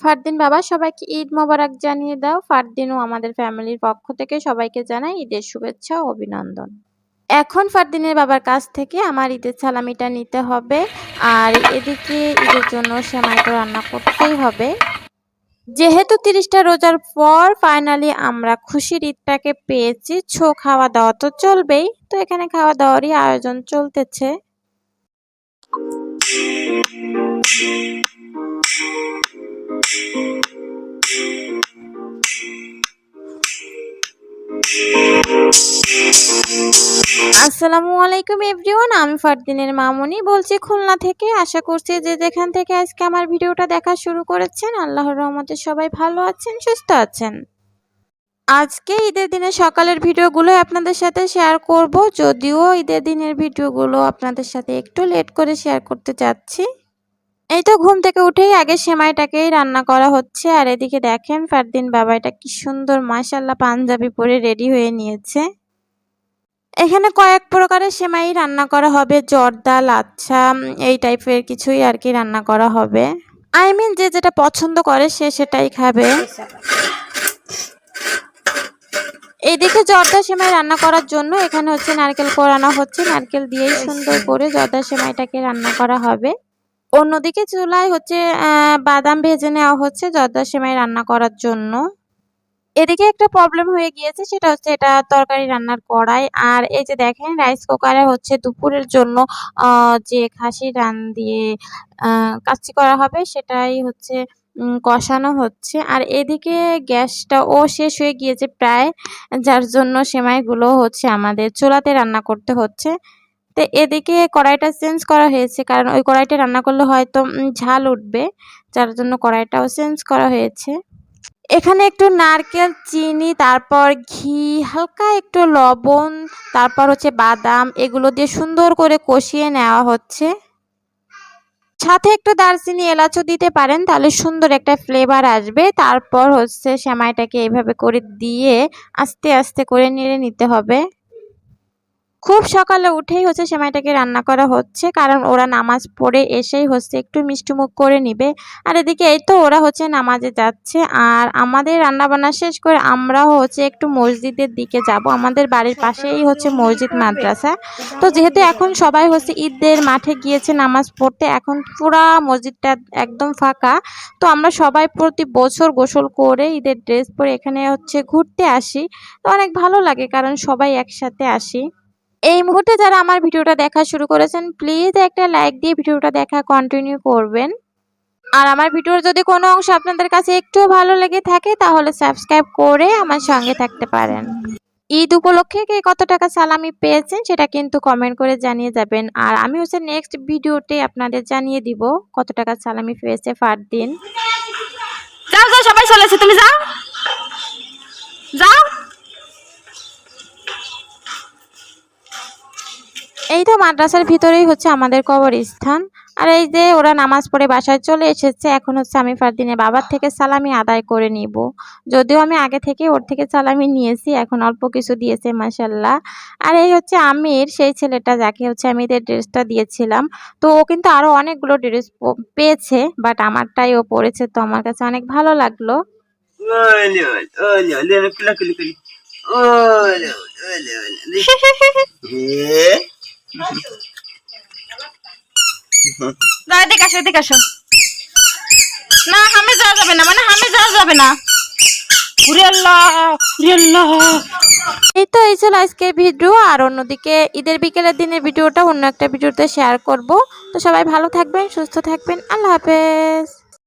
ফারদিন বাবা সবাইকে ঈদ মোবারক জানিয়ে দাও। ফারদিন ও আমাদের ফ্যামিলির পক্ষ থেকে সবাইকে জানাই ঈদের শুভেচ্ছা ও অভিনন্দন। এখন ফারদিনের বাবার কাছ থেকে আমার ঈদের সালামিটা নিতে হবে, আর এদিকে ঈদের জন্য সেমাই তো রান্না করতেই হবে। যেহেতু 30টা রোজার পর ফাইনালি আমরা খুশির ঈদটাকে পেয়েছি, খাওয়া দাওয়া তো চলবেই। তো এখানে খাওয়া দাওয়ারই আয়োজন চলতেছে। আসসালামু আলাইকুম এভরিওয়ান, আমি ফারদিনের মামুনি বলছি খুলনা থেকে। আশা করছি যে যেখান থেকে আজকে আমার ভিডিওটা দেখা শুরু করেছেন আল্লাহর রহমতে সবাই ভালো আছেন, সুস্থ আছেন। আজকে ঈদের দিনের সকালের ভিডিওগুলো আপনাদের সাথে শেয়ার করব, যদিও ঈদের দিনের ভিডিওগুলো আপনাদের সাথে একটু লেট করে শেয়ার করতে চাচ্ছি। এই তো ঘুম থেকে উঠেই আগে সেমাইটাকেই রান্না করা হচ্ছে, আর এদিকে দেখেন ফারদিন বাবাটা কি সুন্দর মাশাআল্লাহ পাঞ্জাবি পরে রেডি হয়ে নিয়েছে। এখানে কয়েক প্রকারের সেমাই রান্না করা হবে, জর্দা, লাচ্ছা এই টাইপের কিছুই আর কি রান্না করা হবে। আই মিন যে যেটা পছন্দ করে সে সেটাই খাবে। এইদিকে জর্দা সেমাই রান্না করার জন্য এখানে হচ্ছে নারকেল কোরানো হচ্ছে, নারকেল দিয়েই সুন্দর করে জর্দা সেমাইটাকে রান্না করা হবে। অন্যদিকে চুলায় হচ্ছে বাদাম ভেজে নেওয়া হচ্ছে জর্দা সেমাই রান্না করার জন্য। এদিকে একটা প্রবলেম হয়ে গিয়েছে, সেটা হচ্ছে এটা তরকারি রান্নার কড়াই। আর এই যে দেখেন রাইস কুকারে হচ্ছে দুপুরের জন্য যে খাসির রান দিয়ে কাচ্চি করা হবে সেটাই হচ্ছে কষানো হচ্ছে। আর এদিকে গ্যাসটাও শেষ হয়ে গিয়েছে প্রায়, যার জন্য সেমাইগুলো হচ্ছে আমাদের চুলাতে রান্না করতে হচ্ছে। তো এদিকে কড়াইটা চেঞ্জ করা হয়েছে, কারণ ওই কড়াইটা রান্না করলে হয়তো ঝাল উঠবে, যার জন্য কড়াইটাও চেঞ্জ করা হয়েছে। এখানে একটু নারকেল, চিনি, তারপর ঘি, হালকা একটু লবণ, তারপর হচ্ছে বাদাম, এগুলো দিয়ে সুন্দর করে কষিয়ে নেওয়া হচ্ছে। সাথে একটু দারচিনি, এলাচও দিতে পারেন, তাহলে সুন্দর একটা ফ্লেভার আসবে। তারপর হচ্ছে সেমাইটাকে এইভাবে করে দিয়ে আস্তে আস্তে করে নেড়ে নিতে হবে। খুব সকালে উঠেই হচ্ছে সেমাইটাকে রান্না করা হচ্ছে, কারণ ওরা নামাজ পড়ে এসেই হচ্ছে একটু মিষ্টিমুখ করে নিবে। আর এদিকে এই তো ওরা হচ্ছে নামাজে যাচ্ছে, আর আমাদের রান্নাবান্না শেষ করে আমরাও হচ্ছে একটু মসজিদের দিকে যাব। আমাদের বাড়ির পাশেই হচ্ছে মসজিদ মাদ্রাসা। তো যেহেতু এখন সবাই হচ্ছে ঈদের মাঠে গিয়েছে নামাজ পড়তে, এখন পুরা মসজিদটা একদম ফাঁকা। তো আমরা সবাই প্রতি বছর গোসল করে ঈদের ড্রেস পরে এখানে হচ্ছে ঘুরতে আসি। তো অনেক ভালো লাগে, কারণ সবাই একসাথে আসি। এই মুহূর্তে যারা আমার ভিডিওটা দেখা শুরু করেছেন প্লিজ একটা লাইক দিয়ে ভিডিওটা দেখা কন্টিনিউ করবেন। আর আমার ভিডিওর যদি কোনো অংশ আপনাদের কাছে একটু ভালো লেগে থাকে তাহলে সাবস্ক্রাইব করে আমার সঙ্গে থাকতে পারেন। ঈদ উপলক্ষে কে কত টাকা সালামি পেয়েছেন সেটা কিন্তু কমেন্ট করে জানিয়ে যাবেন, আর আমি হচ্ছে নেক্সট ভিডিওতে আপনাদের জানিয়ে দিব কত টাকা সালামি পেয়েছে ফারদিন। যাও যাও সবাই চলেছে, তুমি যাও যাও। এই তো মাদ্রাসার ভিতরেই হচ্ছে আমাদের কবরস্থান। আর এই যে ওরা নামাজ পড়ে বাসায় চলে এসেছে, এখন হচ্ছে আমি ফারদিনের বাবার থেকে সালামি আদায় করে নিব। যদিও আমি আগে থেকে ওর থেকে সালামি নিয়েছি, এখন অল্প কিছু দিয়েছে মাশাল্লাহ। আর এই হচ্ছে আমির, সেই ছেলেটা যাকে হচ্ছে আমি এদের ড্রেসটা দিয়েছিলাম। তো ও কিন্তু আরো অনেকগুলো ড্রেস পেয়েছে, বাট আমারটাই ও পরেছে, তো আমার কাছে অনেক ভালো লাগলো। এদিকে আসো, এদিকে আসো। না হামে যাওয়া যাবে না, মানে হামে যাওয়া যাবে না। এই তো এই ছিল আজকের ভিডিও। আর অন্যদিকে ঈদের বিকেলের দিনের ভিডিওটা অন্য একটা ভিডিওতে শেয়ার করব। তো সবাই ভালো থাকবেন, সুস্থ থাকবেন, আল্লাহ হাফেজ।